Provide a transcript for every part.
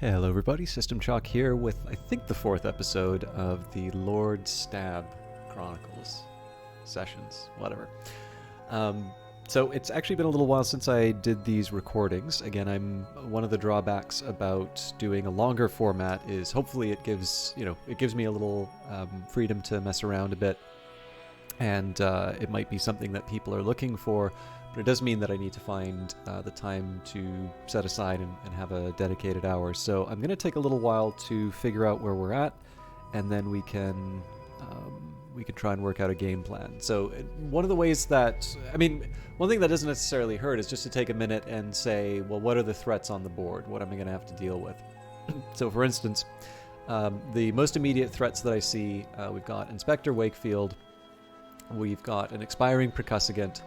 Hello everybody, System Chalk here with, I think, the fourth episode of the Lord Stabbe Chronicles sessions, whatever. So it's actually been a little while since I did these recordings. Again, one of the drawbacks about doing a longer format is hopefully it gives me a little freedom to mess around a bit, and it might be something that people are looking for. But it does mean that I need to find the time to set aside and have a dedicated hour. So I'm going to take a little while to figure out where we're at, and then we can try and work out a game plan. So one of the ways that, one thing that doesn't necessarily hurt is just to take a minute and say, well, what are the threats on the board? What am I going to have to deal with? So for instance, the most immediate threats that I see, we've got Inspector Wakefield, we've got an expiring Percussagant,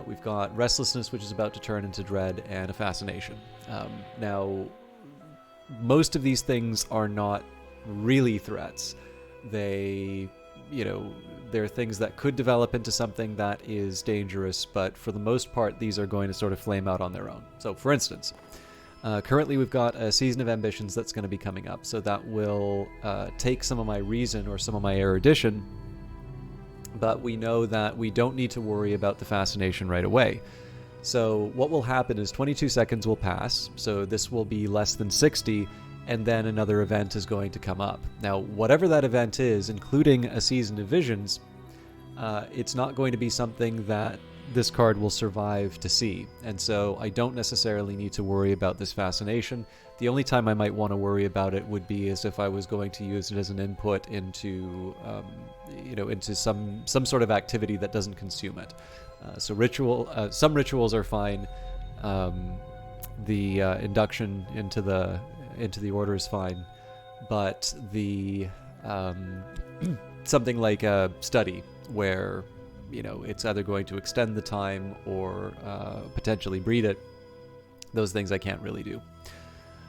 we've got Restlessness, which is about to turn into Dread, and a Fascination. Now, most of these things are not really threats. They're things that could develop into something that is dangerous, but for the most part, these are going to sort of flame out on their own. So, for instance, currently we've got a Season of Ambitions that's going to be coming up, so that will take some of my reason or some of my erudition, but we know that we don't need to worry about the Fascination right away. So what will happen is 22 seconds will pass, so this will be less than 60, and then another event is going to come up. Now, whatever that event is, including a Season of Visions, it's not going to be something that this card will survive to see, and so I don't necessarily need to worry about this Fascination. The only time I might want to worry about it would be as if I was going to use it as an input into, into some sort of activity that doesn't consume it. Some rituals are fine. The induction into the order is fine, but the something like a study where it's either going to extend the time or potentially breed it. Those things I can't really do.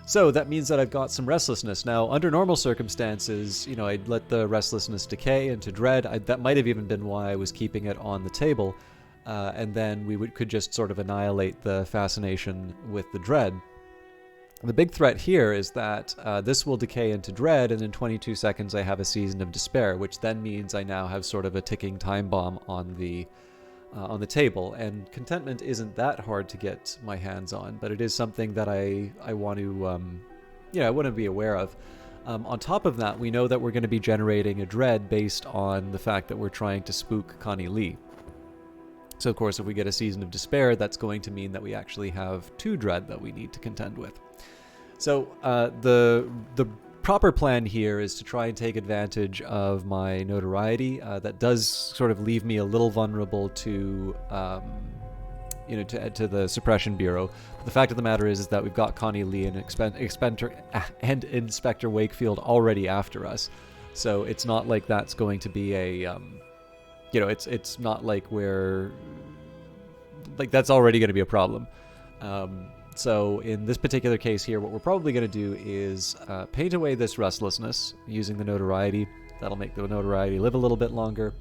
So that means that I've got some Restlessness. Now, under normal circumstances, I'd let the Restlessness decay into Dread. That might have even been why I was keeping it on the table. And then we could just sort of annihilate the Fascination with the Dread. The big threat here is that this will decay into Dread, and in 22 seconds I have a Season of Despair, which then means I now have sort of a ticking time bomb on the table. And Contentment isn't that hard to get my hands on, but it is something that I want to, I want to be aware of. On top of that, we know that we're going to be generating a Dread based on the fact that we're trying to spook Connie Lee. So, of course, if we get a Season of Despair, that's going to mean that we actually have 2 Dread that we need to contend with. So, the proper plan here is to try and take advantage of my notoriety. That does sort of leave me a little vulnerable to, to the Suppression Bureau. But the fact of the matter is that we've got Connie Lee and Inspector Wakefield already after us. So it's not like that's going to be a, it's not like that's already going to be a problem. So in this particular case here, what we're probably going to do is paint away this Restlessness using the notoriety. That'll make the notoriety live a little bit longer.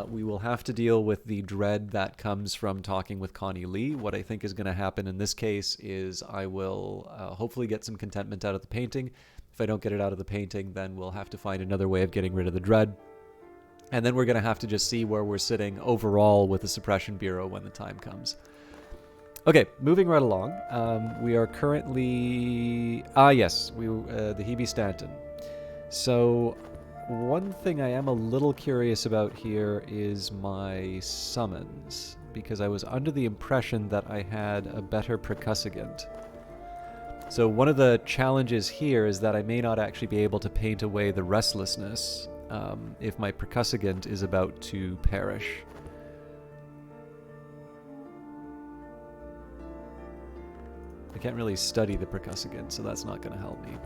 We will have to deal with the dread that comes from talking with Connie Lee. What I think is going to happen in this case is I will hopefully get some contentment out of the painting. If I don't get it out of the painting, then we'll have to find another way of getting rid of the dread. And then we're going to have to just see where we're sitting overall with the Suppression Bureau when the time comes. Okay, moving right along. We are currently... the Hebe Stanton. So, one thing I am a little curious about here is my summons, because I was under the impression that I had a better Percussagant. So one of the challenges here is that I may not actually be able to paint away the Restlessness if my Percussagant is about to perish. I can't really study the Percussagant, so that's not going to help me.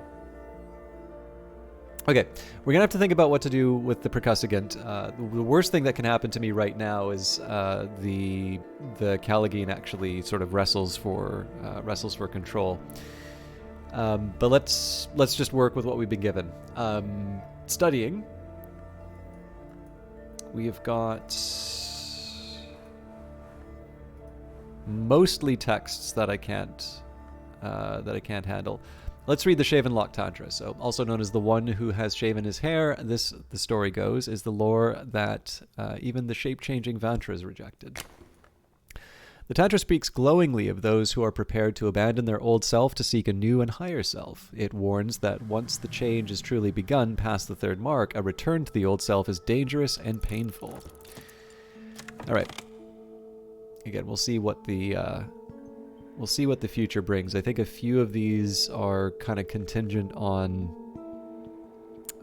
Okay, we're going to have to think about what to do with the Percussagant. The worst thing that can happen to me right now is the Callagine actually sort of wrestles for control. But let's just work with what we've been given. Studying. We have got mostly texts that I can't handle. Let's read the Shaven Lock Tantra. So, also known as the one who has shaven his hair, the story goes, is the lore that even the shape-changing Vantra is rejected. The Tantra speaks glowingly of those who are prepared to abandon their old self to seek a new and higher self. It warns that once the change is truly begun past the third mark, a return to the old self is dangerous and painful. All right. Again, we'll see what the future brings. I think a few of these are kind of contingent on.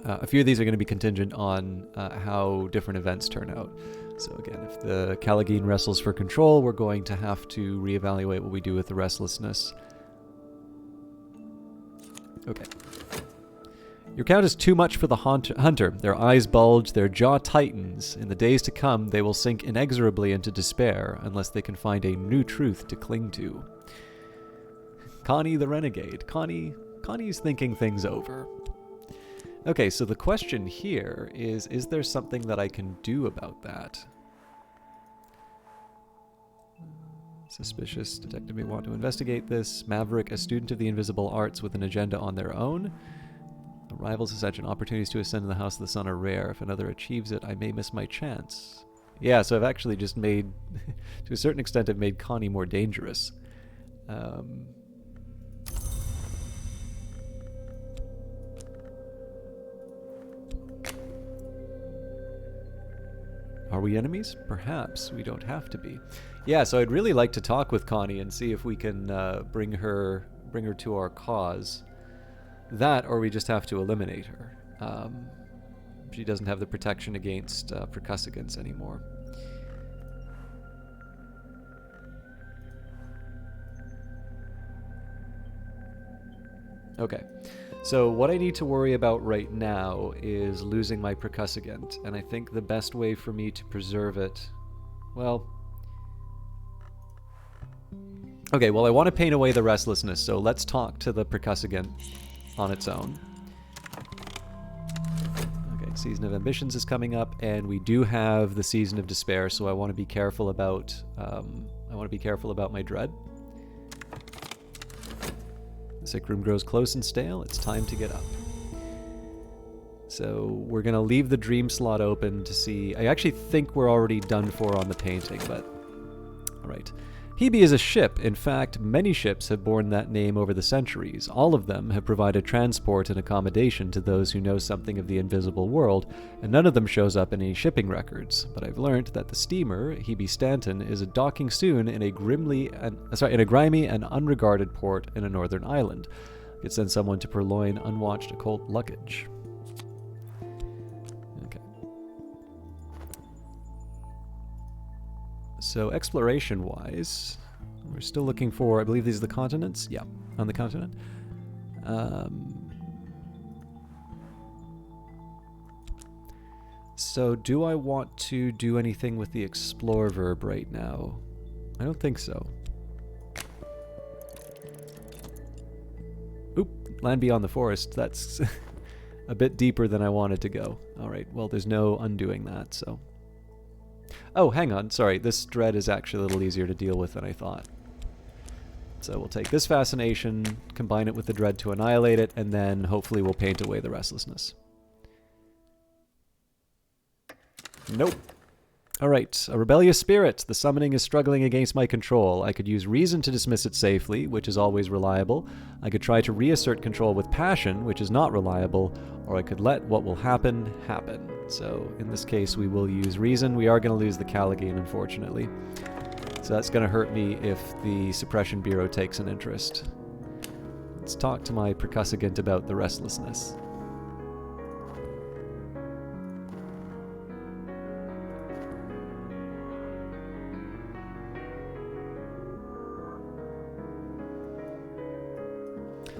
A few of these are going to be contingent on how different events turn out. So again, if the Callagine wrestles for control, we're going to have to reevaluate what we do with the restlessness. Okay. Your count is too much for the hunter. Their eyes bulge, their jaw tightens. In the days to come, they will sink inexorably into despair unless they can find a new truth to cling to. Connie the Renegade. Connie's thinking things over. Okay, so the question here is there something that I can do about that? Suspicious detective may want to investigate this. Maverick, a student of the invisible arts with an agenda on their own. Arrivals, ascension, opportunities to ascend in the House of the Sun are rare. If another achieves it, I may miss my chance. Yeah, so I've actually just made, to a certain extent, I've made Connie more dangerous. Are we enemies? Perhaps. We don't have to be. Yeah, so I'd really like to talk with Connie and see if we can bring her to our cause. That, or we just have to eliminate her. She doesn't have the protection against percussivants anymore. Okay. So what I need to worry about right now is losing my percussivant, and I think the best way for me to preserve it, well... Okay, well I want to paint away the restlessness, so let's talk to the percussivant on its own. Okay, Season of Ambitions is coming up, and we do have the Season of Despair, so I want to be careful about, my dread. The sick room grows close and stale. It's time to get up. So we're going to leave the dream slot open to see. I actually think we're already done for on the painting, but... Alright. Hebe is a ship. In fact, many ships have borne that name over the centuries. All of them have provided transport and accommodation to those who know something of the invisible world, and none of them shows up in any shipping records. But I've learned that the steamer, Hebe Stanton, is docking soon in a grimy and unregarded port in a northern island. I could send someone to purloin unwatched occult luggage. So exploration-wise, we're still looking for, I believe these are the continents? Yeah, on the continent. So do I want to do anything with the explore verb right now? I don't think so. Oop, land beyond the forest. That's a bit deeper than I wanted to go. Alright, well there's no undoing that, so... Oh, hang on. Sorry, this dread is actually a little easier to deal with than I thought. So we'll take this fascination, combine it with the dread to annihilate it, and then hopefully we'll paint away the restlessness. Nope. Alright, a rebellious spirit. The summoning is struggling against my control. I could use reason to dismiss it safely, which is always reliable. I could try to reassert control with passion, which is not reliable, or I could let what will happen, happen. So in this case, we will use reason. We are going to lose the Callagine, unfortunately. So that's going to hurt me if the Suppression Bureau takes an interest. Let's talk to my percussivant about the restlessness.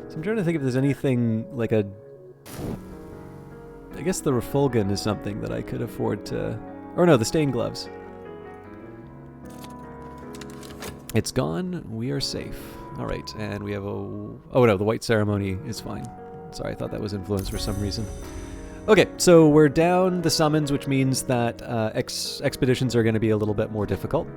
So I'm trying to think if there's anything like a... I guess the Refulgin is something that I could afford to... Or no, the stained gloves. It's gone. We are safe. Alright, and we have a... Oh no, the white ceremony is fine. Sorry, I thought that was influenced for some reason. Okay, so we're down the summons, which means that expeditions are going to be a little bit more difficult.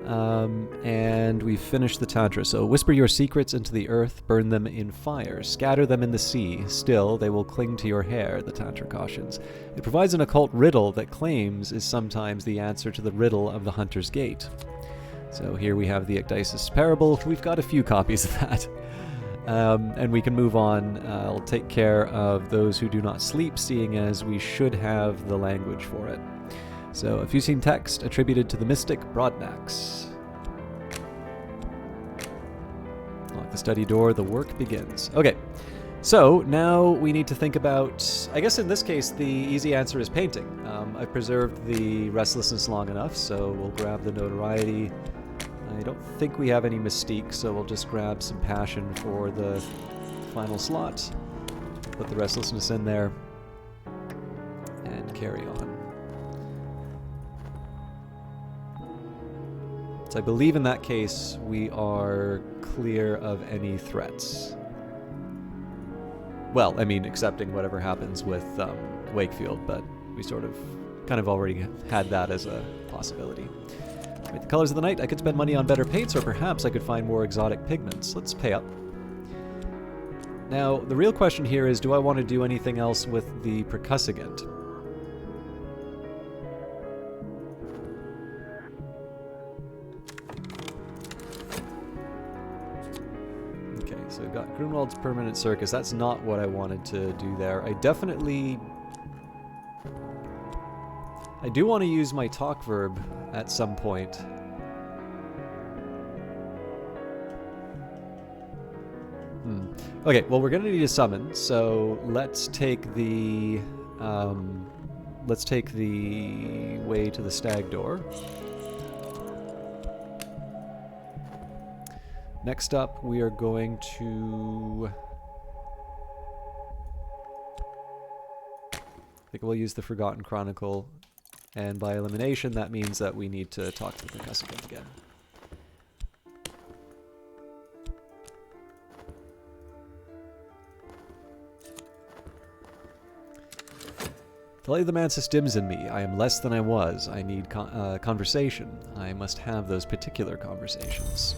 And we finished the Tantra. So, whisper your secrets into the earth, burn them in fire, scatter them in the sea. Still, they will cling to your hair, the Tantra cautions. It provides an occult riddle that claims is sometimes the answer to the riddle of the Hunter's Gate. So here we have the Ecdysis Parable. We've got a few copies of that. And we can move on. I'll take care of those who do not sleep, seeing as we should have the language for it. So, a Fusine text attributed to the mystic Broadnax. Lock the study door, the work begins. Okay, so now we need to think about, I guess in this case, the easy answer is painting. I've preserved the restlessness long enough, so we'll grab the notoriety. I don't think we have any mystique, so we'll just grab some passion for the final slot. Put the restlessness in there, and carry on. So I believe in that case we are clear of any threats. Well, I mean, accepting whatever happens with Wakefield, but we sort of kind of already had that as a possibility. Right, the colors of the night, I could spend money on better paints, or perhaps I could find more exotic pigments. Let's pay up. Now, the real question here is, do I want to do anything else with the percussigant? Okay, so we've got Grunwald's Permanent Circus. That's not what I wanted to do there. I do want to use my talk verb at some point. Okay, well, we're going to need a summon, so let's take the way to the stag door. Next up, we are going to... I think we'll use the Forgotten Chronicle, and by elimination, that means that we need to talk to the percussivant again. Telemancy stims in me. I am less than I was. I need conversation. I must have those particular conversations.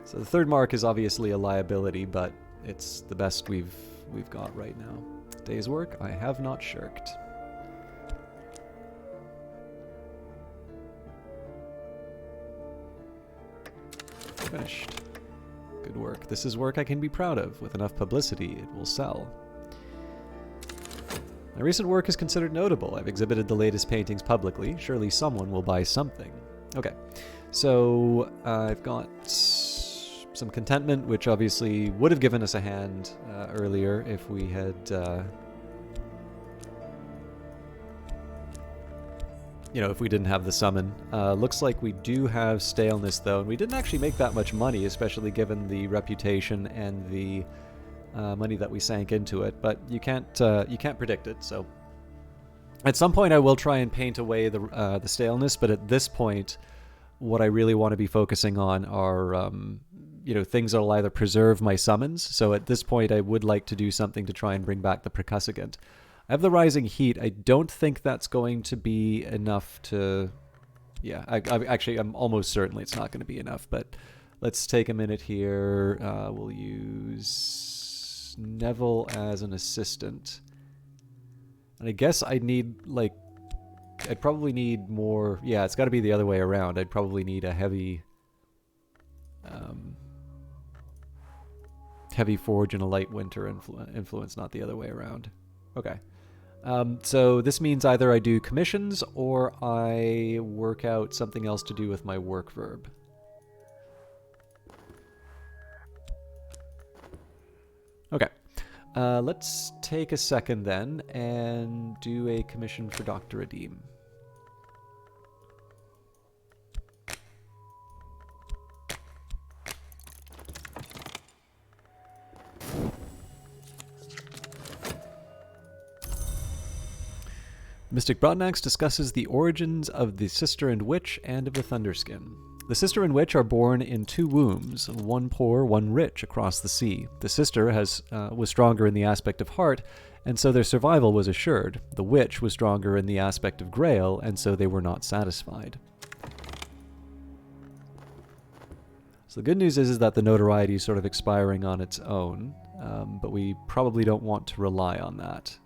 So the third mark is obviously a liability, but it's the best we've got right now. Day's work, I have not shirked. Finished. Good work. This is work I can be proud of. With enough publicity, it will sell. My recent work is considered notable. I've exhibited the latest paintings publicly. Surely someone will buy something. Okay, so I've got some contentment, which obviously would have given us a hand earlier if we had, if we didn't have the summon. Looks like we do have staleness, though, and we didn't actually make that much money, especially given the reputation and the money that we sank into it. But you can't predict it. So at some point, I will try and paint away the staleness. But at this point, what I really want to be focusing on are things that'll either preserve my summons. So at this point, I would like to do something to try and bring back the percussigant. I have the Rising Heat. I don't think that's going to be enough to... Yeah, I'm almost certain it's not going to be enough, but let's take a minute here. We'll use Neville as an assistant. And I guess I'd probably need more... Yeah, it's got to be the other way around. I'd probably need a heavy Forge and a light Winter influence, not the other way around. Okay. So this means either I do commissions or I work out something else to do with my work verb. Okay. Let's take a second then and do a commission for Dr. Redeem. Mystic Broadnax discusses the origins of the Sister and Witch and of the Thunderskin. The Sister and Witch are born in two wombs, one poor, one rich, across the sea. The Sister was stronger in the aspect of heart, and so their survival was assured. The witch was stronger in the aspect of Grail, and so they were not satisfied. So the good news is that the notoriety is sort of expiring on its own, but we probably don't want to rely on that.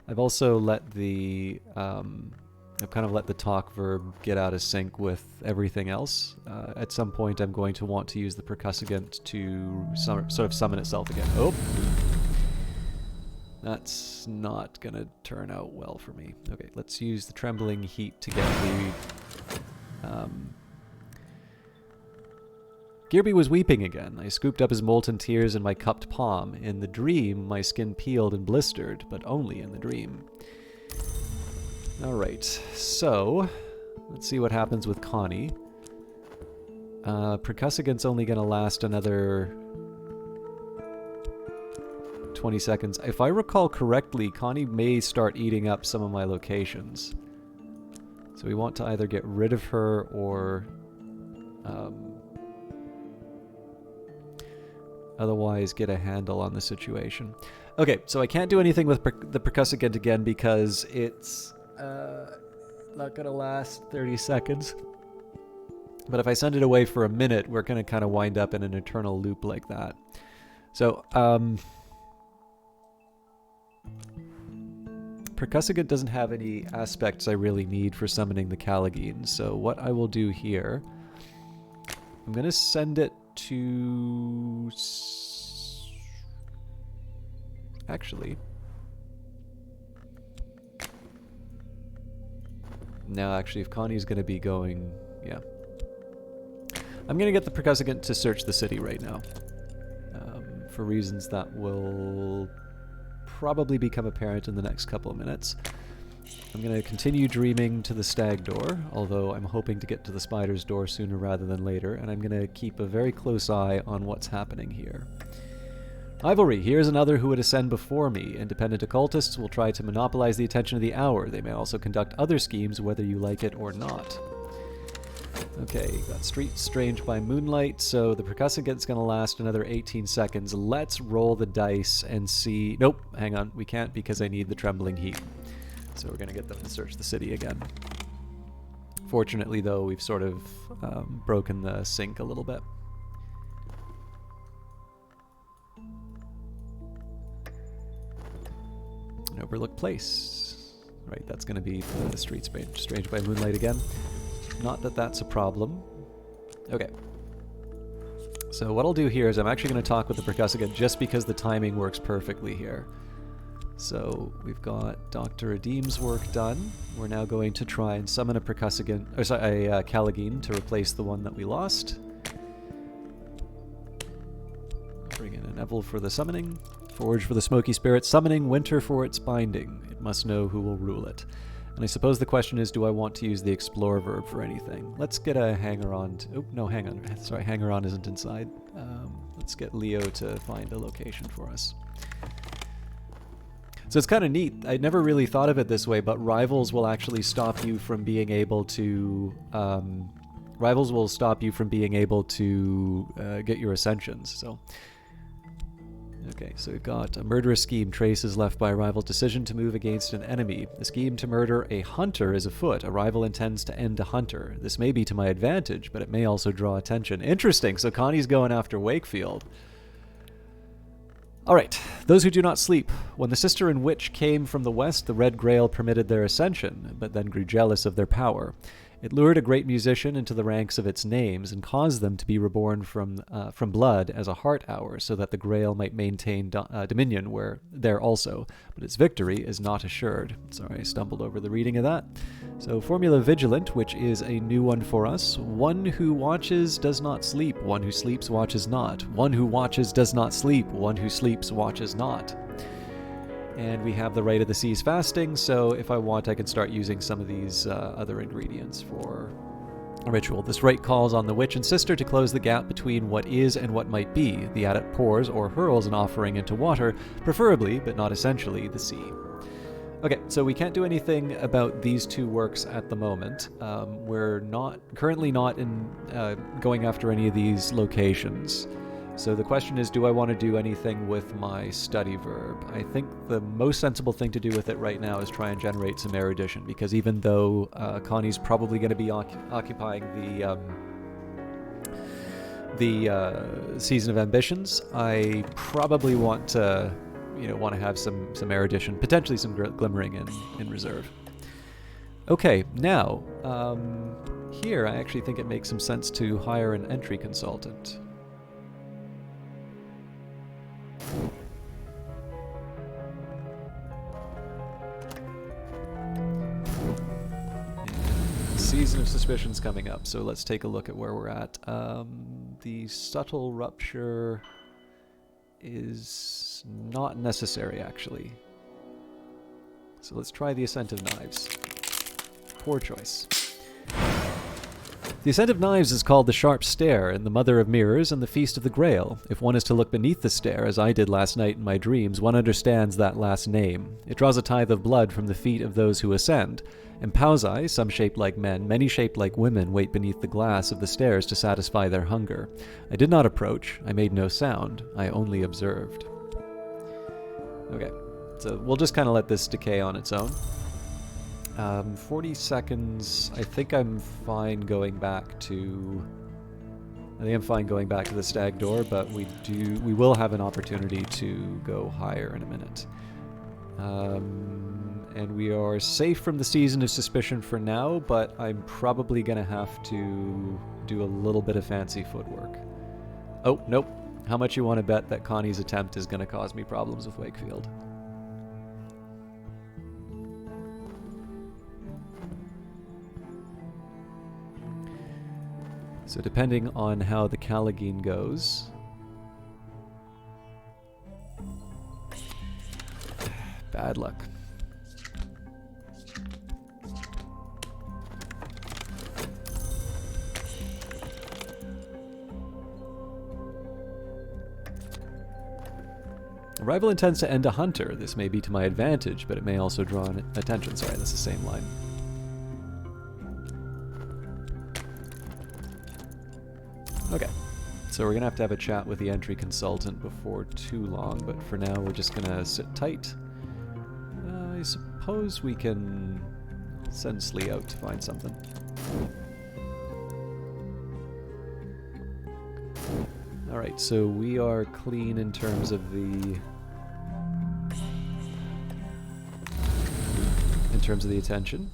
I've also let the I've kind of let the talk verb get out of sync with everything else. At some point, I'm going to want to use the percussivant to sort of summon itself again. Oh, that's not gonna turn out well for me. Okay, let's use the trembling heat to get the. Gearby was weeping again. I scooped up his molten tears in my cupped palm. In the dream, my skin peeled and blistered, but only in the dream. Alright, so let's see what happens with Connie. Percussivant's only going to last another 20 seconds. If I recall correctly, Connie may start eating up some of my locations. So we want to either get rid of her or otherwise get a handle on the situation. Okay, so I can't do anything with the percussivant again because it's not going to last 30 seconds. But if I send it away for a minute, we're going to kind of wind up in an eternal loop like that. So, percussivant doesn't have any aspects I really need for summoning the Callagine. So what I will do here, I'm going to send it to... Actually... No, actually, if Connie's going to be going... Yeah. I'm going to get the percussivant to search the city right now. For reasons that will probably become apparent in the next couple of minutes. I'm going to continue dreaming to the stag door, although I'm hoping to get to the spider's door sooner rather than later, and I'm going to keep a very close eye on what's happening here. Rivalry. Here's another who would ascend before me. Independent occultists will try to monopolize the attention of the hour. They may also conduct other schemes, whether you like it or not. Okay, got Street Strange by Moonlight, so the percussivant's going to last another 18 seconds. Let's roll the dice and see... Nope, hang on, we can't because I need the trembling heat. So we're going to get them to search the city again. Fortunately, though, we've sort of broken the sync a little bit. Overlook Place. Right, that's going to be the Street Strange by Moonlight again. Not that that's a problem. Okay. So what I'll do here is I'm actually going to talk with the percussivant just because the timing works perfectly here. So we've got Dr. Adim's work done. We're now going to try and summon a percussivant, or sorry, a Callagine to replace the one that we lost. Bring in a Neville for the summoning. Forge for the smoky spirit, summoning winter for its binding. It must know who will rule it. And I suppose the question is, do I want to use the explore verb for anything? Let's get a hanger-on. Oh, no, hang on. Sorry, hanger-on isn't inside. Let's get Leo to find a location for us. So it's kind of neat. I never really thought of it this way, but rivals will actually stop you from being able to... rivals will stop you from being able to get your ascensions, so... Okay, so we've got a murderous scheme. Trace is left by a rival's decision to move against an enemy. The scheme to murder a hunter is afoot. A rival intends to end a hunter. This may be to my advantage, but it may also draw attention. Interesting, so Connie's going after Wakefield. Alright, those who do not sleep. When the sister and witch came from the west, the Red Grail permitted their ascension, but then grew jealous of their power. It lured a great musician into the ranks of its names and caused them to be reborn from blood as a heart hour so that the Grail might maintain dominion there also, but its victory is not assured. Sorry, I stumbled over the reading of that. So Formula Vigilant, which is a new one for us. One who watches does not sleep. One who sleeps watches not. One who watches does not sleep. One who sleeps watches not. And we have the Rite of the Seas fasting, so if I want, I can start using some of these other ingredients for a ritual. This rite calls on the witch and sister to close the gap between what is and what might be. The adept pours or hurls an offering into water, preferably, but not essentially, the sea. Okay, so we can't do anything about these two works at the moment. We're currently not going after any of these locations. So the question is, do I want to do anything with my study verb? I think the most sensible thing to do with it right now is try and generate some erudition, because even though Connie's probably going to be occupying the Season of Ambitions, I probably want to have some erudition, potentially some glimmering in reserve. Okay, now here I actually think it makes some sense to hire an entry consultant. Season of Suspicion's coming up, so let's take a look at where we're at. The subtle rupture is not necessary, actually. So let's try the Ascent of Knives. Poor choice. The Ascent of Knives is called the Sharp Stare, and the Mother of Mirrors, and the Feast of the Grail. If one is to look beneath the stare, as I did last night in my dreams, one understands that last name. It draws a tithe of blood from the feet of those who ascend. And Pausai, some shaped like men, many shaped like women, wait beneath the glass of the stairs to satisfy their hunger. I did not approach. I made no sound. I only observed. Okay, so we'll just kind of let this decay on its own. 40 seconds. I think I'm fine going back to the stag door, but we will have an opportunity to go higher in a minute. And we are safe from the Season of Suspicion for now, but I'm probably going to have to do a little bit of fancy footwork. Oh, nope. How much you want to bet that Connie's attempt is going to cause me problems with Wakefield? So depending on how the Callagine goes... Bad luck. Arrival intends to end a hunter. This may be to my advantage, but it may also draw attention. Sorry, that's the same line. Okay, so we're going to have a chat with the entry consultant before too long, but for now we're just going to sit tight. I suppose we can send Slee out to find something. Alright, so we are clean in terms of the attention.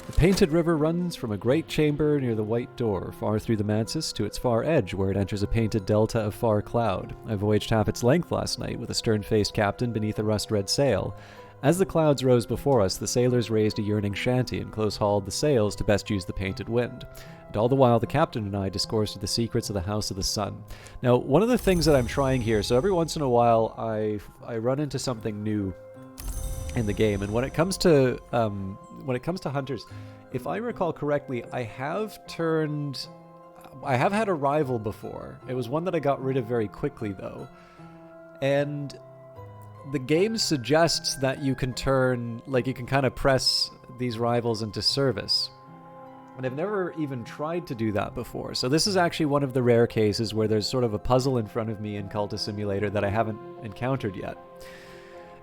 The painted river runs from a great chamber near the white door, far through the mansis, to its far edge, where it enters a painted delta of far cloud. I voyaged half its length last night, with a stern-faced captain beneath a rust-red sail. As the clouds rose before us, the sailors raised a yearning shanty and close-hauled the sails to best use the painted wind. And all the while, the captain and I discoursed of the secrets of the House of the Sun. Now, one of the things that I'm trying here, so every once in a while, I run into something new in the game, and when it comes to hunters, if I recall correctly, I have had a rival before. It was one that I got rid of very quickly, though, and the game suggests that you can kind of press these rivals into service. And I've never even tried to do that before. So this is actually one of the rare cases where there's sort of a puzzle in front of me in Cultist Simulator that I haven't encountered yet.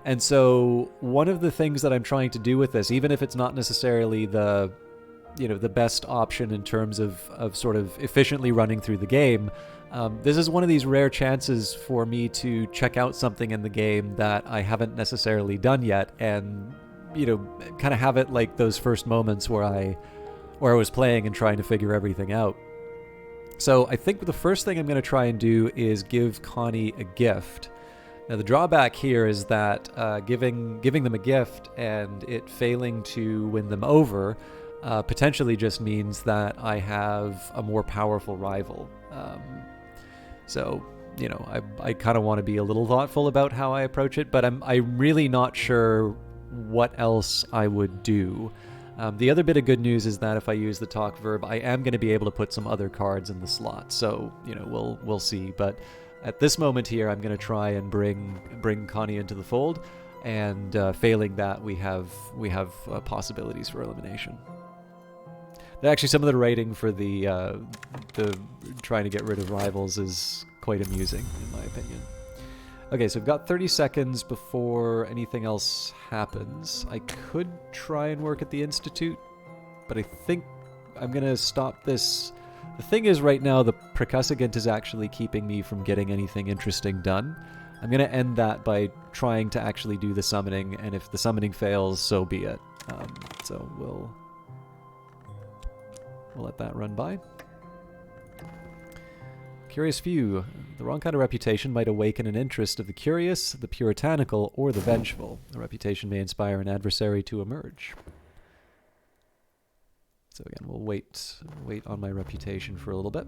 And so one of the things that I'm trying to do with this, even if it's not necessarily the best option in terms of sort of efficiently running through the game, this is one of these rare chances for me to check out something in the game that I haven't necessarily done yet, and kind of have it like those first moments where I was playing and trying to figure everything out. So I think the first thing I'm going to try and do is give Connie a gift. Now the drawback here is that giving them a gift and it failing to win them over potentially just means that I have a more powerful rival. So I kind of want to be a little thoughtful about how I approach it, but I'm really not sure what else I would do. The other bit of good news is that if I use the talk verb, I am going to be able to put some other cards in the slot. So we'll see. But at this moment here, I'm going to try and bring Connie into the fold, and failing that, we have possibilities for elimination. Actually, some of the writing for the trying to get rid of rivals is quite amusing, in my opinion. Okay, so we've got 30 seconds before anything else happens. I could try and work at the Institute, but I think I'm going to stop this. The thing is, right now, the percussagant is actually keeping me from getting anything interesting done. I'm going to end that by trying to actually do the summoning, and if the summoning fails, so be it. So we'll let that run by. Curious few. The wrong kind of reputation might awaken an interest of the curious, the puritanical, or the vengeful. A reputation may inspire an adversary to emerge. So again, we'll wait on my reputation for a little bit.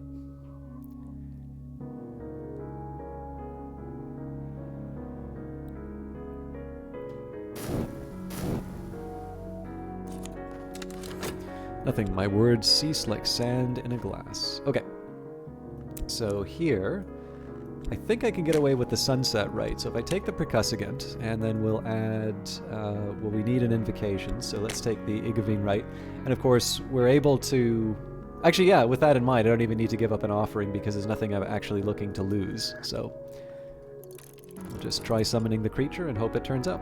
Nothing. My words cease like sand in a glass. Okay. So here, I think I can get away with the sunset right. So if I take the percussagant, and then we'll add, well, we need an invocation, so let's take the Igavine right. And of course, we're able to... Actually, yeah, with that in mind, I don't even need to give up an offering because there's nothing I'm actually looking to lose. So we'll just try summoning the creature and hope it turns up.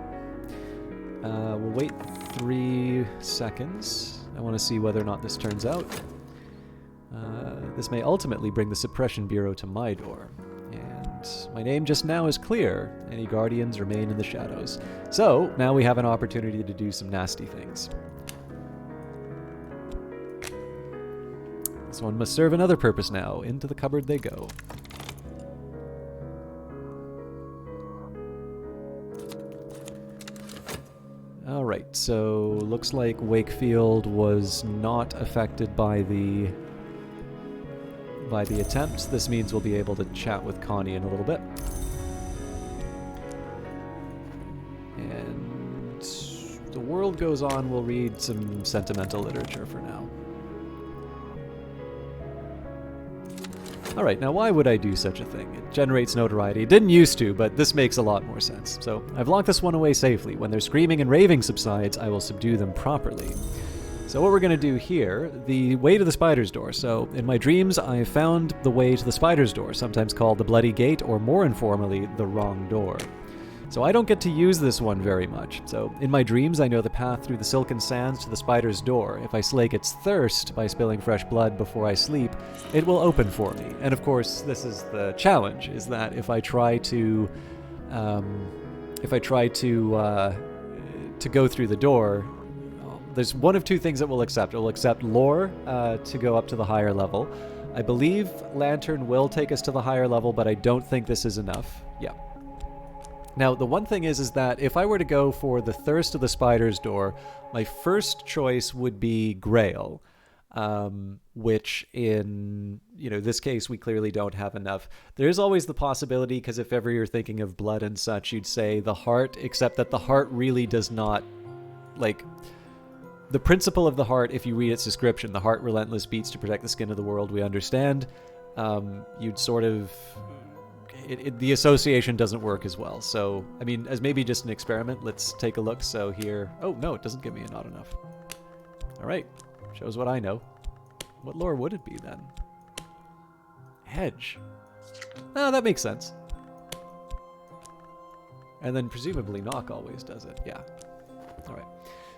We'll wait 3 seconds. I want to see whether or not this turns out. This may ultimately bring the Suppression Bureau to my door. And my name just now is clear. Any guardians remain in the shadows. So, now we have an opportunity to do some nasty things. This one must serve another purpose now. Into the cupboard they go. Alright, so looks like Wakefield was not affected by the attempt. This means we'll be able to chat with Connie in a little bit. And the world goes on, we'll read some sentimental literature for now. Alright, now why would I do such a thing? It generates notoriety. It didn't used to, but this makes a lot more sense. So, I've locked this one away safely. When their screaming and raving subsides, I will subdue them properly. So what we're going to do here, the way to the spider's door. So, in my dreams, I have found the way to the spider's door, sometimes called the Bloody Gate, or more informally, the Wrong Door. So I don't get to use this one very much. So in my dreams, I know the path through the silken sands to the spider's door. If I slake its thirst by spilling fresh blood before I sleep, it will open for me. And of course, this is the challenge, is that if I try to go through the door, there's one of two things it will accept. It will accept lore to go up to the higher level. I believe Lantern will take us to the higher level, but I don't think this is enough. Yeah. Now, the one thing is that if I were to go for the Thirst of the Spider's Door, my first choice would be Grail, which in, this case, we clearly don't have enough. There is always the possibility, because if ever you're thinking of blood and such, you'd say the heart, except that the heart really does not, the principle of the heart, if you read its description, the heart relentless beats to protect the skin of the world, we understand. You'd sort of... the association doesn't work as well. So, I mean, as maybe just an experiment, let's take a look. So here... Oh, no, it doesn't give me a not enough. All right. Shows what I know. What lore would it be, then? Hedge. Oh, that makes sense. And then presumably knock always does it. Yeah. All right.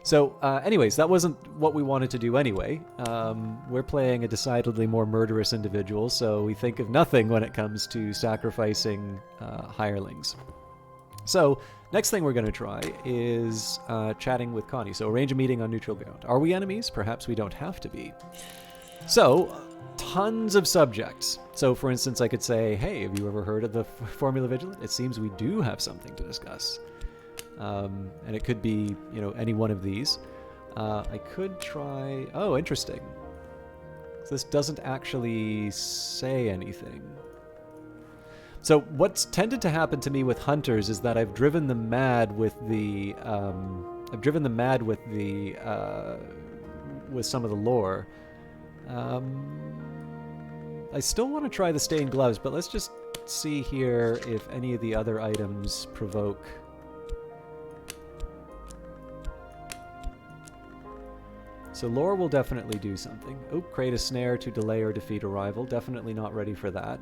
So, anyways, that wasn't what we wanted to do anyway. We're playing a decidedly more murderous individual, so we think of nothing when it comes to sacrificing hirelings. So, next thing we're going to try is chatting with Connie. So, arrange a meeting on neutral ground. Are we enemies? Perhaps we don't have to be. So, tons of subjects. So, for instance, I could say, hey, have you ever heard of the Formula Vigilant? It seems we do have something to discuss. And it could be, any one of these. I could try... Oh, interesting. This doesn't actually say anything. So what's tended to happen to me with hunters is that I've driven them mad with the... with some of the lore. I still want to try the stained gloves, but let's just Let's see here if any of the other items provoke... So lore will definitely do something. Oh, create a snare to delay or defeat a rival. Definitely not ready for that.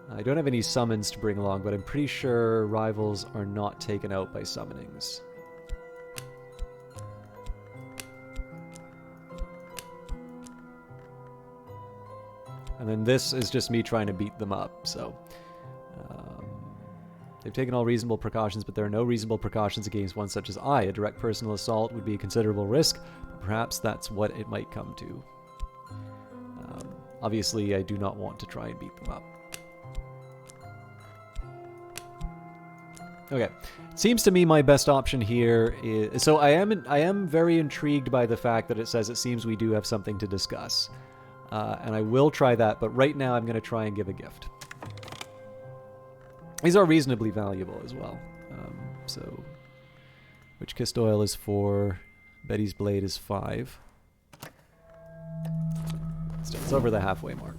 I don't have any summons to bring along, but I'm pretty sure rivals are not taken out by summonings. And then this is just me trying to beat them up, so... they've taken all reasonable precautions, but there are no reasonable precautions against one such as I. A direct personal assault would be a considerable risk, but perhaps that's what it might come to. Obviously, I do not want to try and beat them up. Okay, it seems to me my best option here is... So I am very intrigued by the fact that it says it seems we do have something to discuss. And I will try that, but right now I'm going to try and give a gift. These are reasonably valuable as well. So, Witch Kissed Oil is 4, Betty's Blade is 5. Still, it's over the halfway mark.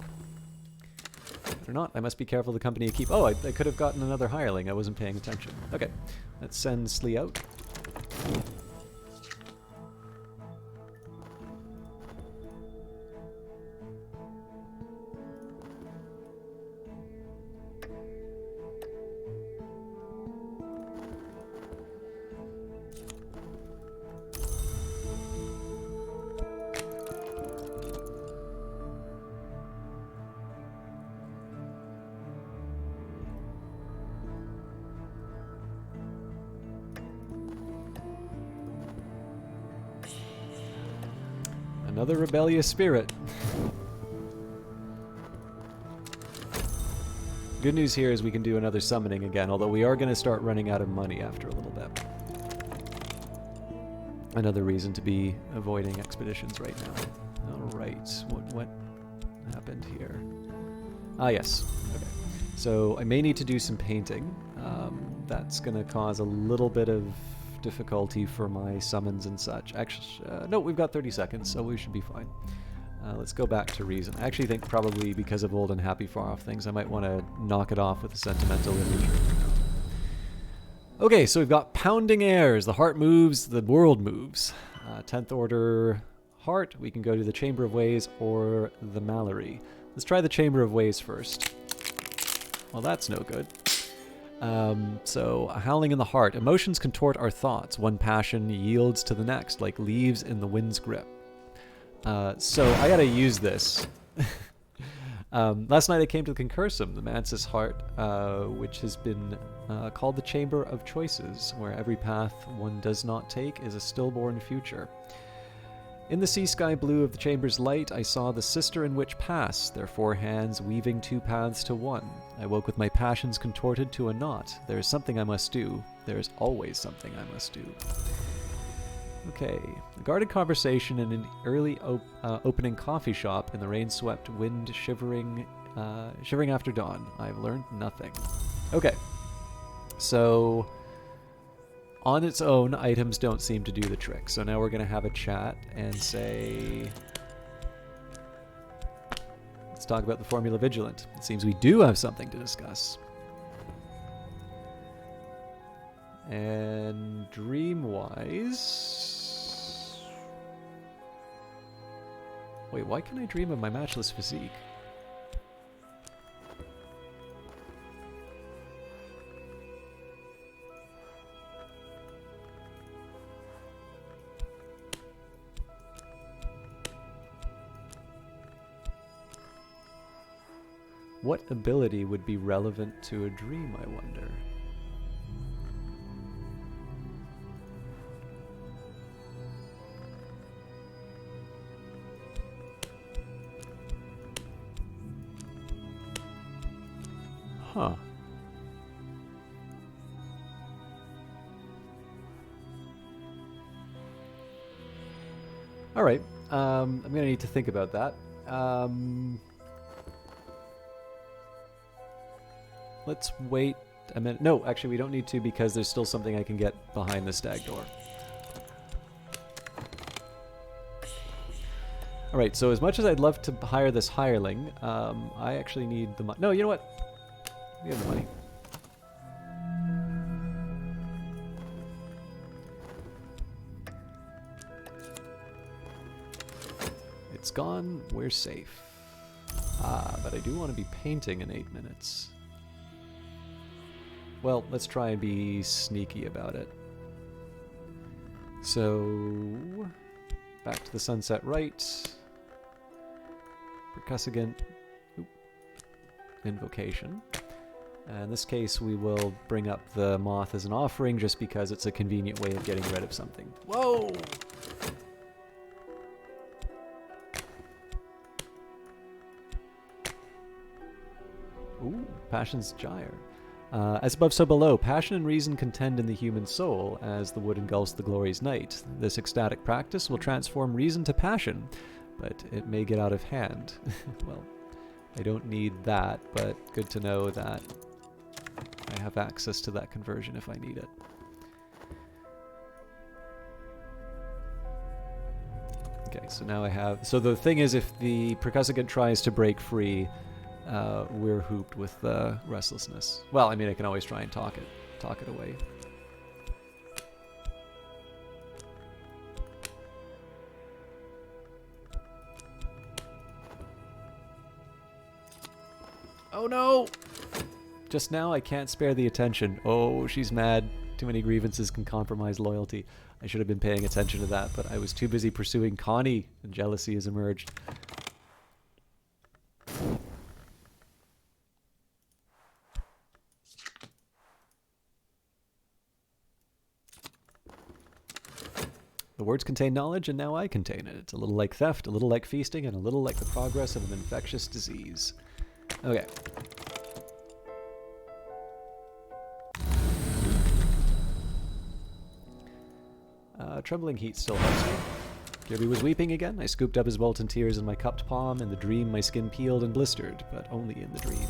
Or not, I must be careful the company I keep. Oh, I could have gotten another hireling. I wasn't paying attention. Okay, let's send Slee out. Another rebellious spirit. Good news here is we can do another summoning again, although we are going to start running out of money after a little bit. Another reason to be avoiding expeditions right now. Alright, what happened here? Ah, yes. Okay. So I may need to do some painting. That's going to cause a little bit of difficulty for my summons and such. Actually, no, we've got 30 seconds, so we should be fine. Let's go back to reason. I actually think probably because of old and happy far off things, I might want to knock it off with a sentimental imagery. Okay, so we've got pounding airs. The heart moves, the world moves. 10th order heart. We can go to the Chamber of Ways or the Mallory. Let's try the Chamber of Ways first. Well, that's no good. So, a howling in the heart. Emotions contort our thoughts. One passion yields to the next, like leaves in the wind's grip. So, I gotta use this. Last night I came to the Concursum, the Mantis heart, which has been called the Chamber of Choices, where every path one does not take is a stillborn future. In the sea sky blue of the chamber's light, I saw the sister and witch pass, their 4 hands weaving 2 paths to one. I woke with my passions contorted to a knot. There is something I must do. There is always something I must do. Okay. A guarded conversation in an early opening coffee shop in the rain-swept wind shivering after dawn. I've learned nothing. Okay. So... on its own, items don't seem to do the trick. So now we're going to have a chat and say... let's talk about the Formula Vigilant. It seems we do have something to discuss. And dream-wise... wait, why can I dream of my matchless physique? What ability would be relevant to a dream, I wonder? Huh. All right. I'm going to need to think about that. Let's wait a minute. No, actually, we don't need to because there's still something I can get behind the stag door. Alright, so as much as I'd love to hire this hireling, I actually need the money. No, you know what? We have the money. It's gone. We're safe. Ah, but I do want to be painting in 8 minutes. Well, let's try and be sneaky about it. So, back to the sunset right. Percussagant. Invocation. In this case, we will bring up the moth as an offering just because it's a convenient way of getting rid of something. Whoa! Ooh, Passion's Gyre. As above, so below. Passion and reason contend in the human soul as the wood engulfs the glory's night. This ecstatic practice will transform reason to passion, but it may get out of hand. Well, I don't need that, but good to know that I have access to that conversion if I need it. Okay, so now I have... So the thing is, if the Percussagant tries to break free, we're hooped with restlessness. Well, I mean, I can always try and talk it away. Oh no! Just now I can't spare the attention. Oh, she's mad. Too many grievances can compromise loyalty. I should have been paying attention to that, but I was too busy pursuing Connie, and jealousy has emerged. The words contain knowledge, and now I contain it. It's a little like theft, a little like feasting, and a little like the progress of an infectious disease. Okay. Trembling heat still helps me. Kirby was weeping again. I scooped up his molten tears in my cupped palm. In the dream, my skin peeled and blistered, but only in the dream.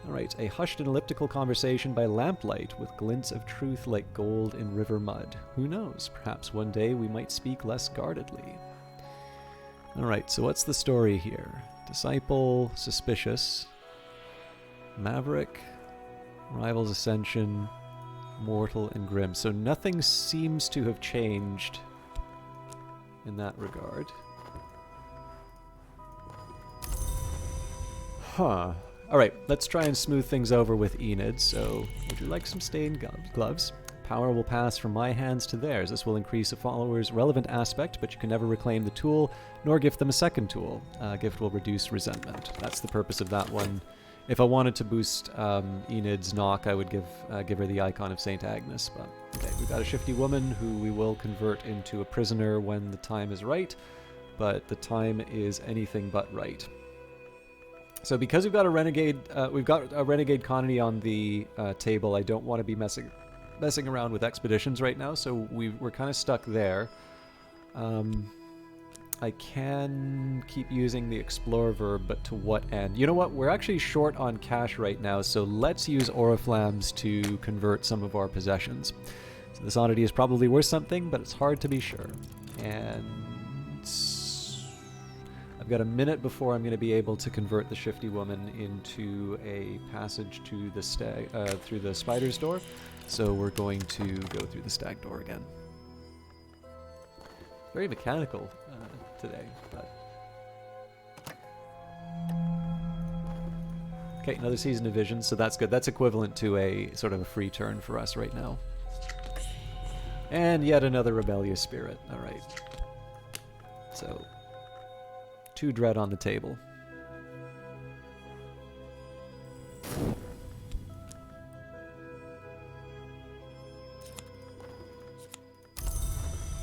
Alright, a hushed and elliptical conversation by lamplight with glints of truth like gold in river mud. Who knows? Perhaps one day we might speak less guardedly. Alright, so what's the story here? Disciple, suspicious. Maverick, rival's ascension, mortal, and grim. So nothing seems to have changed in that regard. Huh. Alright, let's try and smooth things over with Enid. So, would you like some stained gloves? Power will pass from my hands to theirs. This will increase a follower's relevant aspect, but you can never reclaim the tool, nor gift them a second tool. Gift will reduce resentment. That's the purpose of that one. If I wanted to boost Enid's knock, I would give her the icon of Saint Agnes. But okay, we've got a shifty woman who we will convert into a prisoner when the time is right, but the time is anything but right. So because we've got a renegade colony on the table, I don't want to be messing around with expeditions right now, so we're kind of stuck there. I can keep using the explore verb, but to what end? You know what? We're actually short on cash right now, so let's use Oriflammes to convert some of our possessions. So this oddity is probably worth something, but it's hard to be sure. And I've got a minute before I'm going to be able to convert the shifty woman into a passage to the through the spider's door. So we're going to go through the stag door again. Very mechanical today, but... Okay, another season of vision, so that's good. That's equivalent to a sort of a free turn for us right now. And yet another rebellious spirit. Alright. So, 2 dread on the table.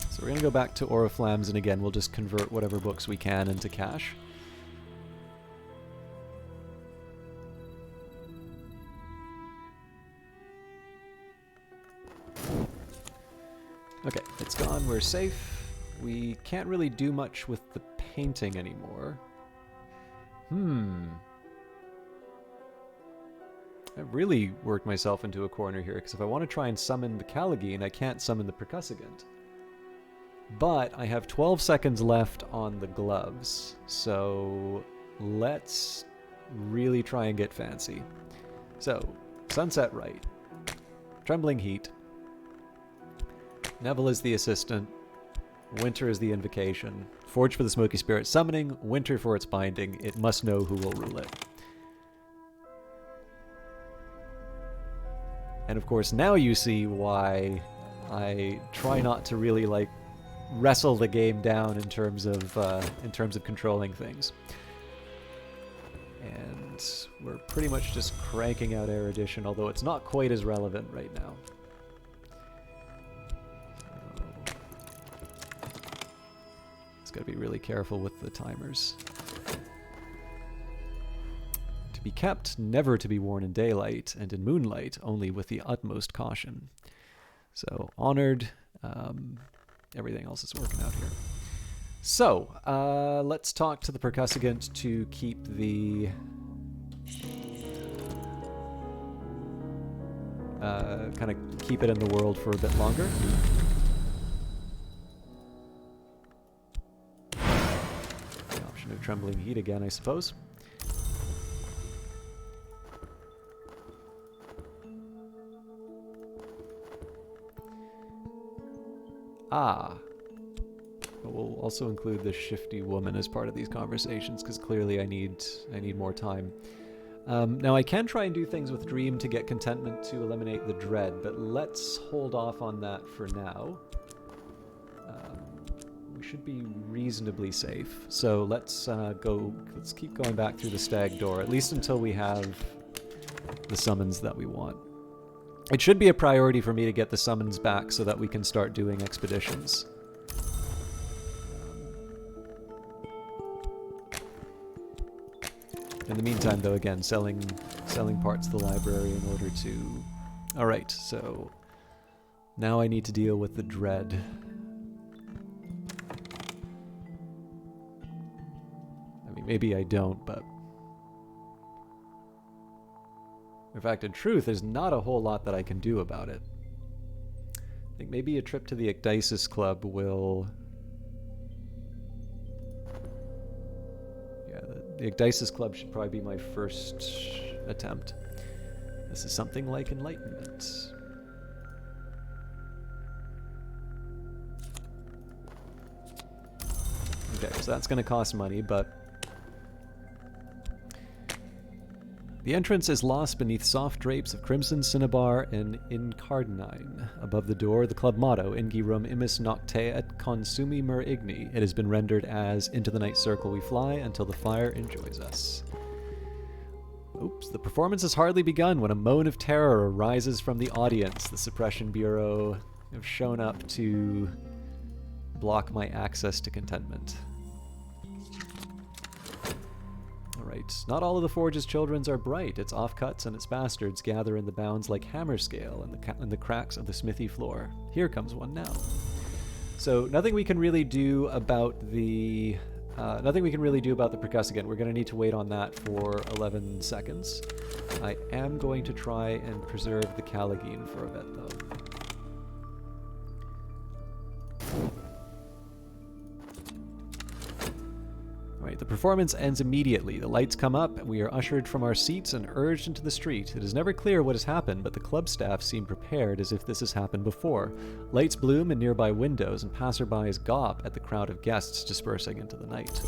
So we're going to go back to Oriflammes, and again, we'll just convert whatever books we can into cash. Okay, it's gone. We're safe. We can't really do much with the painting anymore. I really worked myself into a corner here, because if I want to try and summon the Callagine, I can't summon the Percussagant. But I have 12 seconds left on the gloves, so let's really try and get fancy. So, Sunset right, Trembling Heat, Neville is the assistant, Winter is the invocation, Forge for the Smoky Spirit summoning, Winter for its binding. It must know who will rule it. And of course, now you see why I try not to really like wrestle the game down in terms of controlling things. And we're pretty much just cranking out erudition, although it's not quite as relevant right now. It's got to be really careful with the timers. To be kept, never to be worn in daylight, and in moonlight, only with the utmost caution. So, honored. Everything else is working out here. So, let's talk to the percussagant to keep the... kind of keep it in the world for a bit longer. The option of Trembling Heat again, I suppose. Ah. But we'll also include the shifty woman as part of these conversations, because clearly I need more time. Now I can try and do things with Dream to get contentment to eliminate the dread, but let's hold off on that for now. We should be reasonably safe. So let's keep going back through the stag door, at least until we have the summons that we want. It should be a priority for me to get the summons back so that we can start doing expeditions. In the meantime, though, again, selling parts of the library in order to... Alright, so... Now I need to deal with the dread. I mean, maybe I don't, but... In fact, in truth, there's not a whole lot that I can do about it. I think maybe a trip to the Ecdysis Club will... Yeah, the Ecdysis Club should probably be my first attempt. This is something like enlightenment. Okay, so that's going to cost money, but... The entrance is lost beneath soft drapes of crimson cinnabar and incardinine. Above the door, the club motto, Ingi rum imis nocte et consumi mer igni. It has been rendered as, into the night circle we fly until the fire enjoys us. Oops, the performance has hardly begun when a moan of terror arises from the audience. The Suppression Bureau have shown up to block my access to contentment. Right. Not all of the Forge's children are bright. Its offcuts and its bastards gather in the bounds like hammer scale in the cracks of the smithy floor. Here comes one now. So nothing we can really do about the percussagant. We're going to need to wait on that for 11 seconds. I am going to try and preserve the Callagine for a bit, though. Right, the performance ends immediately. The lights come up, and we are ushered from our seats and urged into the street. It is never clear what has happened, but the club staff seem prepared as if this has happened before. Lights bloom in nearby windows, and passerbys gawp at the crowd of guests dispersing into the night.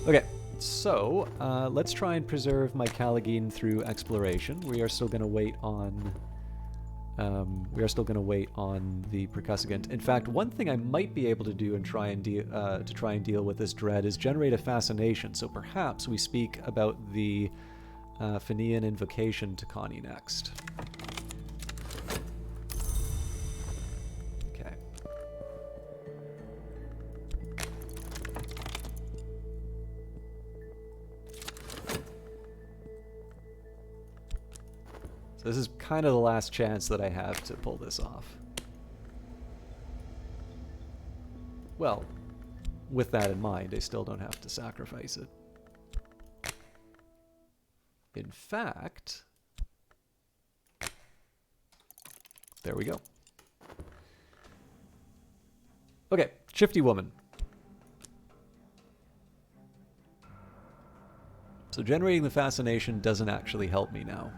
Okay, so let's try and preserve my Callagine through exploration. We are still going to wait on... the percussagant. In fact, one thing I might be able to do and try and deal with this dread is generate a fascination. So perhaps we speak about the Fenian invocation to Connie next. Okay. So this is kind of the last chance that I have to pull this off. Well, with that in mind, I still don't have to sacrifice it. In fact, there we go. Okay, Shifty woman. So generating the fascination doesn't actually help me now.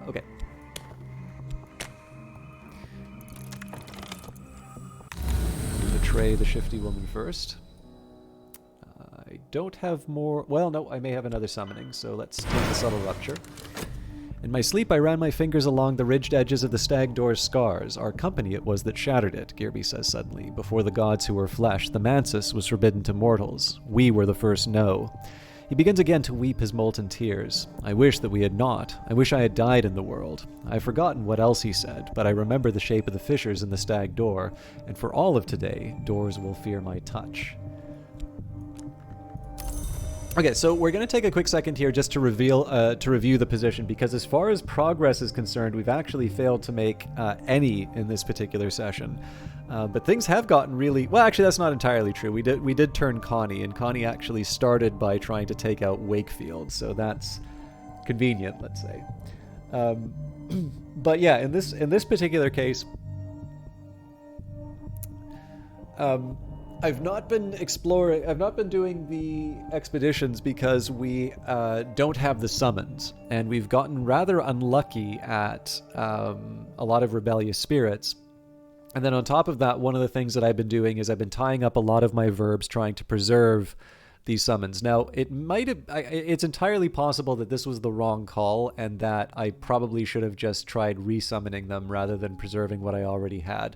Okay. Betray the shifty woman first. I don't have more... Well, no, I may have another summoning, so let's take the subtle rupture. In my sleep, I ran my fingers along the ridged edges of the stag door's scars. Our company it was that shattered it, Gearby says suddenly. Before the gods who were flesh, the mantis was forbidden to mortals. We were the first no. He begins again to weep his molten tears. I wish that we had not. I wish I had died in the world. I've forgotten what else he said, but I remember the shape of the fissures in the stag door, and for all of today, doors will fear my touch. Okay, so we're going to take a quick second here just to review the position, because as far as progress is concerned, we've actually failed to make any in this particular session. But things have gotten really... Well, actually, that's not entirely true. We did turn Connie, and Connie actually started by trying to take out Wakefield, so that's convenient, let's say. But yeah, in this particular case... I've not been doing the expeditions because we don't have the summons, and we've gotten rather unlucky at a lot of rebellious spirits. And then on top of that, one of the things that I've been doing is I've been tying up a lot of my verbs trying to preserve these summons. Now, it's entirely possible that this was the wrong call and that I probably should have just tried resummoning them rather than preserving what I already had.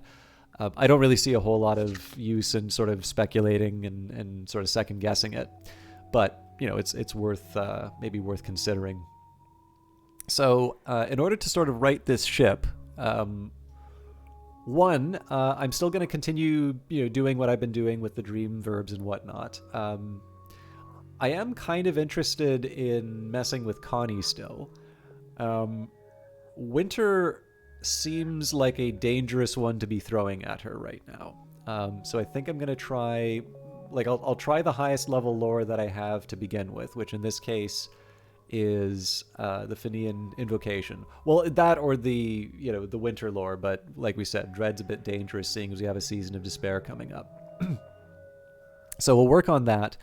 I don't really see a whole lot of use in sort of speculating and sort of second guessing it, but you know, it's worth maybe worth considering. So in order to sort of right this ship, I'm still going to continue doing what I've been doing with the dream verbs and whatnot. I am kind of interested in messing with Connie still. Winter seems like a dangerous one to be throwing at her right now. So I think I'm going to try, I'll try the highest level lore that I have to begin with, which in this case is the Fenian Invocation. Well, that or the Winter lore, but like we said, Dread's a bit dangerous seeing as we have a Season of Despair coming up. So we'll work on that,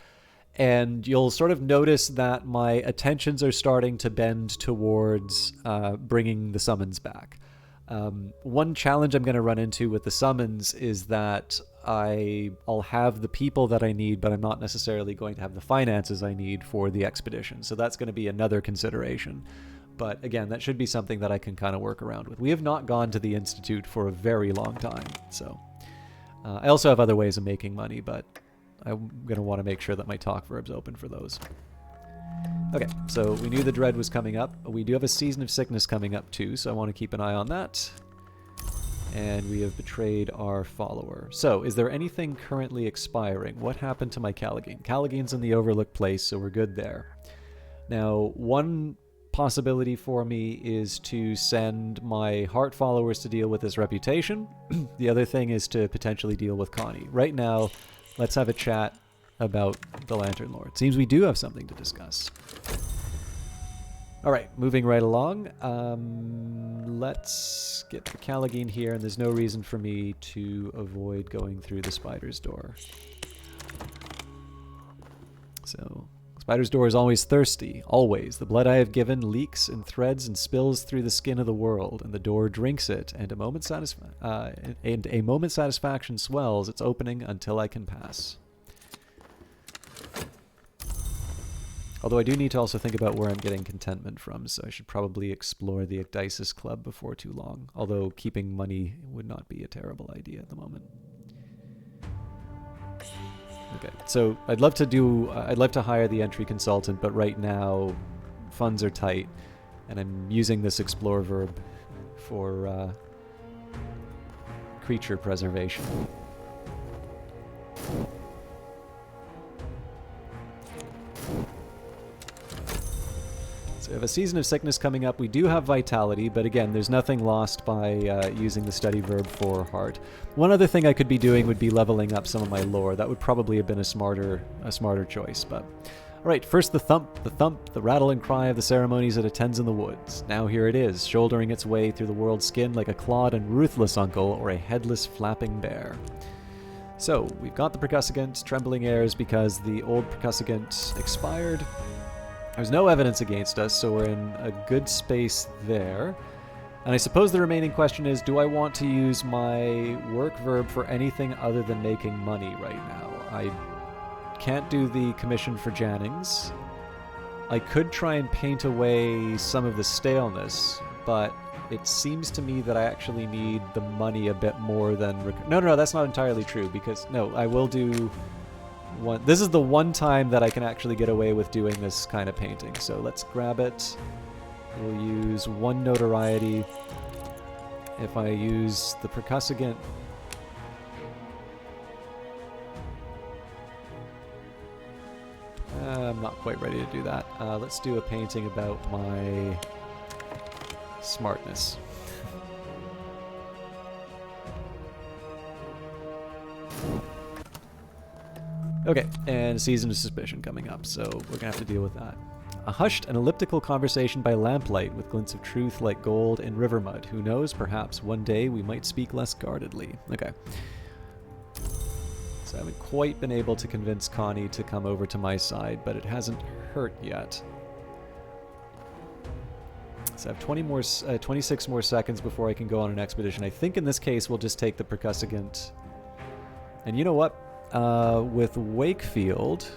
and you'll sort of notice that my attentions are starting to bend towards bringing the summons back. One challenge I'm going to run into with the summons is that I'll have the people that I need, but I'm not necessarily going to have the finances I need for the expedition. So that's going to be another consideration. But again, that should be something that I can kind of work around with. We have not gone to the Institute for a very long time. So I also have other ways of making money, but I'm going to want to make sure that my talk verb's open for those. Okay, so we knew the Dread was coming up. We do have a Season of Sickness coming up too, so I want to keep an eye on that. And we have betrayed our follower. So, is there anything currently expiring? What happened to my Callagine? Callagine's in the Overlook place, so we're good there. Now, one possibility for me is to send my Heart followers to deal with this reputation. The other thing is to potentially deal with Connie. Right now, let's have a chat about the Lantern Lord. Seems we do have something to discuss. All right, moving right along. Let's get the Callagine here, and there's no reason for me to avoid going through the Spider's door. So, Spider's door is always thirsty, always. The blood I have given leaks in threads and spills through the skin of the world, and the door drinks it, and a moment's satisfaction swells its opening until I can pass. Although I do need to also think about where I'm getting contentment from, so I should probably explore the Ecdysis Club before too long. Although keeping money would not be a terrible idea at the moment. Okay, so I'd love to hire the entry consultant, but right now funds are tight, and I'm using this explore verb for creature preservation. We have a Season of Sickness coming up. We do have Vitality, but again, there's nothing lost by using the study verb for Heart. One other thing I could be doing would be leveling up some of my lore. That would probably have been a smarter choice, but Alright, first the thump, the rattle and cry of the ceremonies it attends in the woods. Now here it is, shouldering its way through the world's skin like a clawed and ruthless uncle or a headless flapping bear. So, we've got the percussivant, trembling airs because the old percussivant expired. There's no evidence against us, so we're in a good space there. And I suppose the remaining question is, do I want to use my work verb for anything other than making money right now? I can't do the commission for Jannings. I could try and paint away some of the staleness, but it seems to me that I actually need the money a bit more than... No, that's not entirely true, because... No, I will do... one. This is the one time that I can actually get away with doing this kind of painting, so let's grab it. We'll use 1 notoriety. If I use the percussivant... I'm not quite ready to do that. Let's do a painting about my smartness. Okay, and Season of Suspicion coming up, so we're gonna have to deal with that. A hushed and elliptical conversation by lamplight with glints of truth like gold in river mud. Who knows, perhaps one day we might speak less guardedly. Okay. So I haven't quite been able to convince Connie to come over to my side, but it hasn't hurt yet. So I have 26 more seconds before I can go on an expedition. I think in this case we'll just take the percussivant. And you know what? With Wakefield...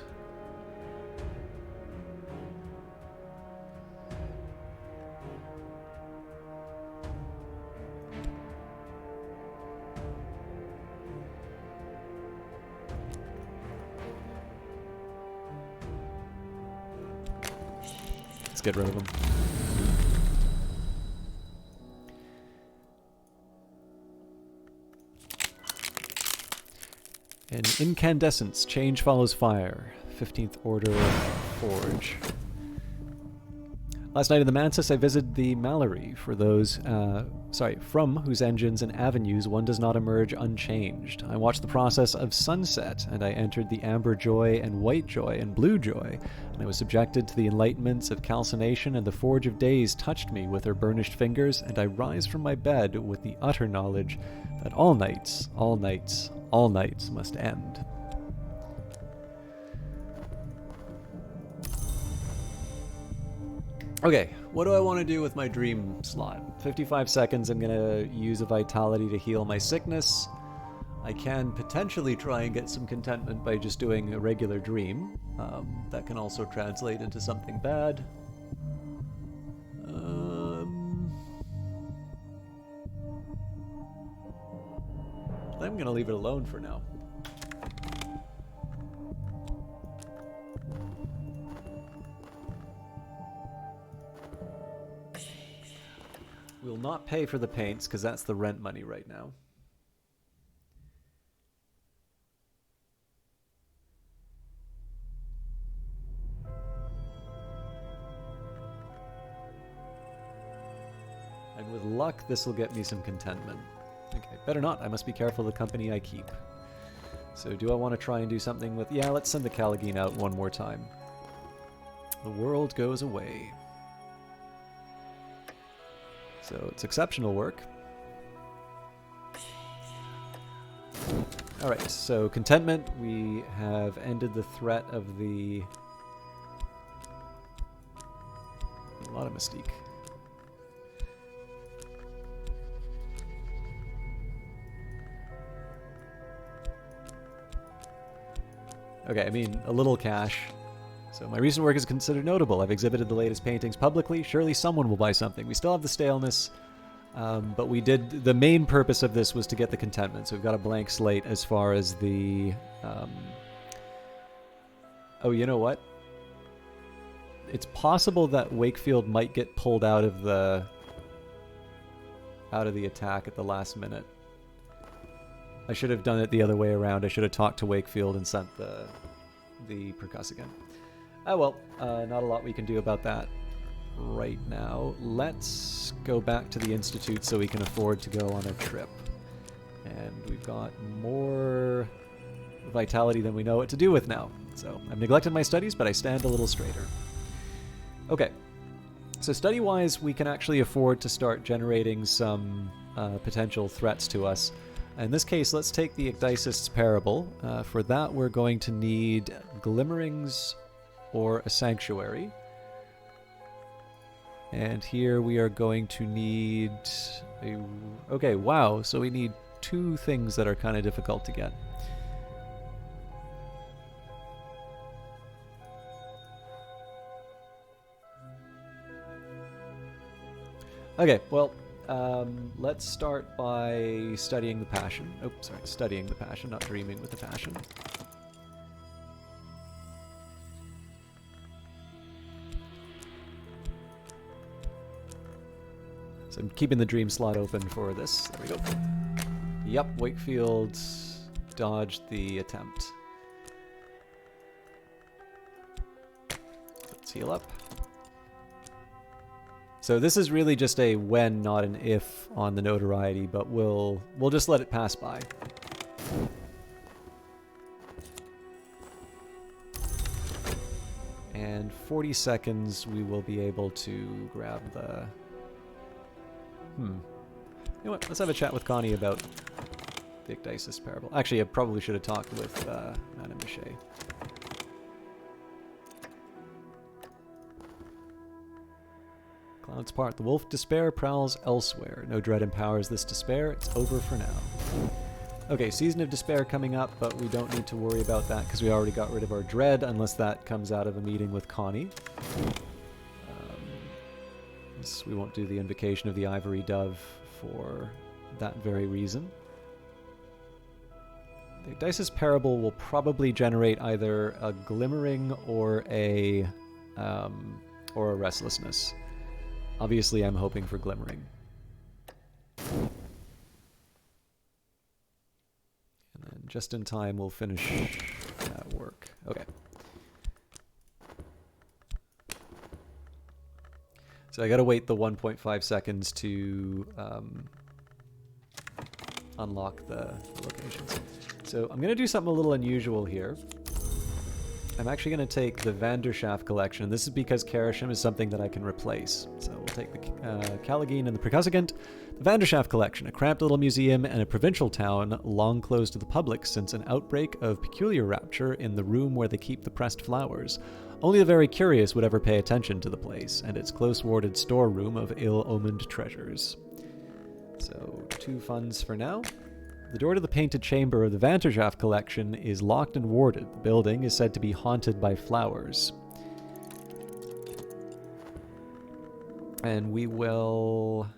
Let's get rid of him. An incandescence. Change follows fire. 15th Order Forge. Last night in the Mantis, I visited the Mallory for those, from whose engines and avenues one does not emerge unchanged. I watched the process of sunset, and I entered the amber joy and white joy and blue joy, and I was subjected to the enlightenments of calcination, and the forge of days touched me with her burnished fingers, and I rise from my bed with the utter knowledge that all nights, all nights, all nights must end. Okay, what do I want to do with my dream slot? 55 seconds, I'm going to use a vitality to heal my sickness. I can potentially try and get some contentment by just doing a regular dream. That can also translate into something bad. I'm going to leave it alone for now. We'll not pay for the paints, because that's the rent money right now. And with luck, this will get me some contentment. Okay, better not. I must be careful of the company I keep. So do I want to try and do something with... Yeah, let's send the Callagine out one more time. The world goes away. So it's exceptional work. Alright, so contentment. We have ended the threat of the... A lot of mystique. Okay, I mean, a little cash. So my recent work is considered notable. I've exhibited the latest paintings publicly. Surely someone will buy something. We still have the staleness, but we did... The main purpose of this was to get the contentment. So we've got a blank slate as far as the... Oh, you know what? It's possible that Wakefield might get pulled out of the attack at the last minute. I should have done it the other way around. I should have talked to Wakefield and sent the percussivant. Oh well, not a lot we can do about that right now. Let's go back to the Institute so we can afford to go on a trip. And we've got more vitality than we know what to do with now. So I've neglected my studies, but I stand a little straighter. Okay. So study-wise, we can actually afford to start generating some potential threats to us. In this case, let's take the Ecdysist's Parable. For that, we're going to need Glimmerings or a Sanctuary. And here we are going to need a... Okay, wow, so we need 2 things that are kind of difficult to get. Okay, well, let's start by studying the passion. Oh, sorry, studying the passion, not dreaming with the passion. So I'm keeping the dream slot open for this. There we go. Yep, Wakefield dodged the attempt. Let's heal up. So this is really just a when, not an if on the notoriety, but we'll just let it pass by. And 40 seconds we will be able to grab the... You know what? Let's have a chat with Connie about the Ecdysist's Parable. Actually, I probably should have talked with Madame Bichet. Cloud's part. The wolf despair prowls elsewhere. No dread empowers this despair. It's over for now. Okay, Season of Despair coming up, but we don't need to worry about that because we already got rid of our dread, unless that comes out of a meeting with Connie. We won't do the Invocation of the Ivory Dove for that very reason. The Ecdysist's Parable will probably generate either a Glimmering or a Restlessness. Obviously, I'm hoping for Glimmering. And then just in time, we'll finish that work. Okay. So I gotta wait the 1.5 seconds to unlock the locations. So I'm gonna do something a little unusual here. I'm actually gonna take the Vanderschaft collection. This is because Karashim is something that I can replace. So we'll take the Caligine and the Percussagant. The Vanderschaft collection, a cramped little museum and a provincial town long closed to the public since an outbreak of peculiar rapture in the room where they keep the pressed flowers. Only the very curious would ever pay attention to the place, and its close-warded storeroom of ill-omened treasures. So, 2 funds for now. The door to the painted chamber of the Vanderschaft collection is locked and warded. The building is said to be haunted by flowers. And we will...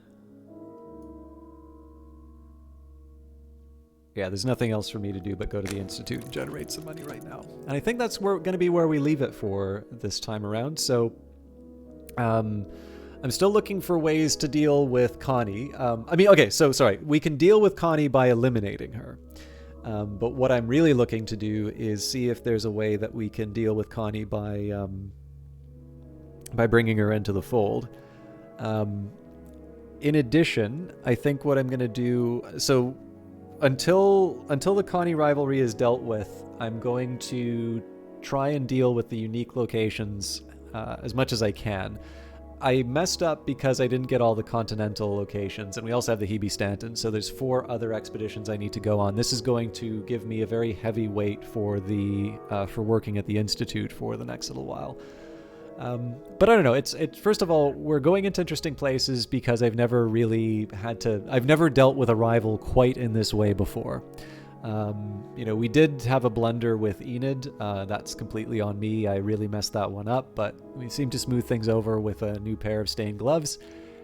Yeah, there's nothing else for me to do but go to the Institute and generate some money right now. And I think that's going to be where we leave it for this time around. So, I'm still looking for ways to deal with Connie. Okay, so sorry. We can deal with Connie by eliminating her. But what I'm really looking to do is see if there's a way that we can deal with Connie by bringing her into the fold. In addition, I think what I'm going to do... So... Until the Connie rivalry is dealt with, I'm going to try and deal with the unique locations as much as I can. I messed up because I didn't get all the continental locations, and we also have the Hebe Stanton, so there's 4 other expeditions I need to go on. This is going to give me a very heavy weight for working at the Institute for the next little while. But I don't know, it's first of all, we're going into interesting places because I've never dealt with a rival quite in this way before. We did have a blunder with Enid, that's completely on me, I really messed that one up, but we seem to smooth things over with a new pair of stained gloves,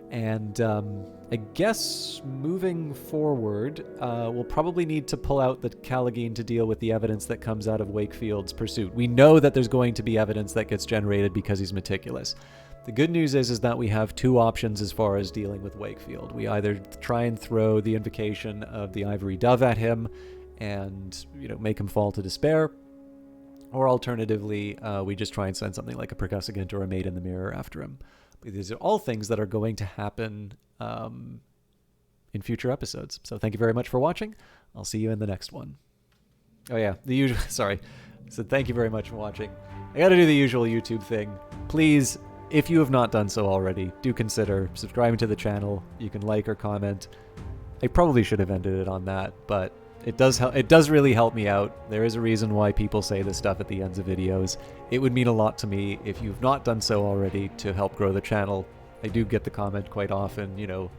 and I guess moving forward, we'll probably need to pull out the Caligine to deal with the evidence that comes out of Wakefield's pursuit. We know that there's going to be evidence that gets generated because he's meticulous. The good news is that we have 2 options as far as dealing with Wakefield. We either try and throw the Invocation of the Ivory Dove at him and make him fall to despair, or alternatively, we just try and send something like a Percussagant or a Maid in the Mirror after him. These are all things that are going to happen in future episodes. So thank you very much for watching. I'll see you in the next one. Oh yeah, the usual. Sorry. So thank you very much for watching. I got to do the usual YouTube thing. Please, if you have not done so already, do consider subscribing to the channel. You can like or comment. I probably should have ended it on that, but it does really help me out. There is a reason why people say this stuff at the ends of videos. It would mean a lot to me if you've not done so already to help grow the channel. I do get the comment quite often, you know,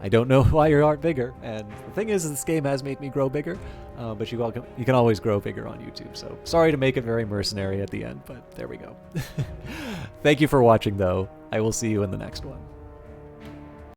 I don't know why you aren't bigger. And the thing is, this game has made me grow bigger, but you can always grow bigger on YouTube. So sorry to make it very mercenary at the end, but there we go. Thank you for watching, though. I will see you in the next one.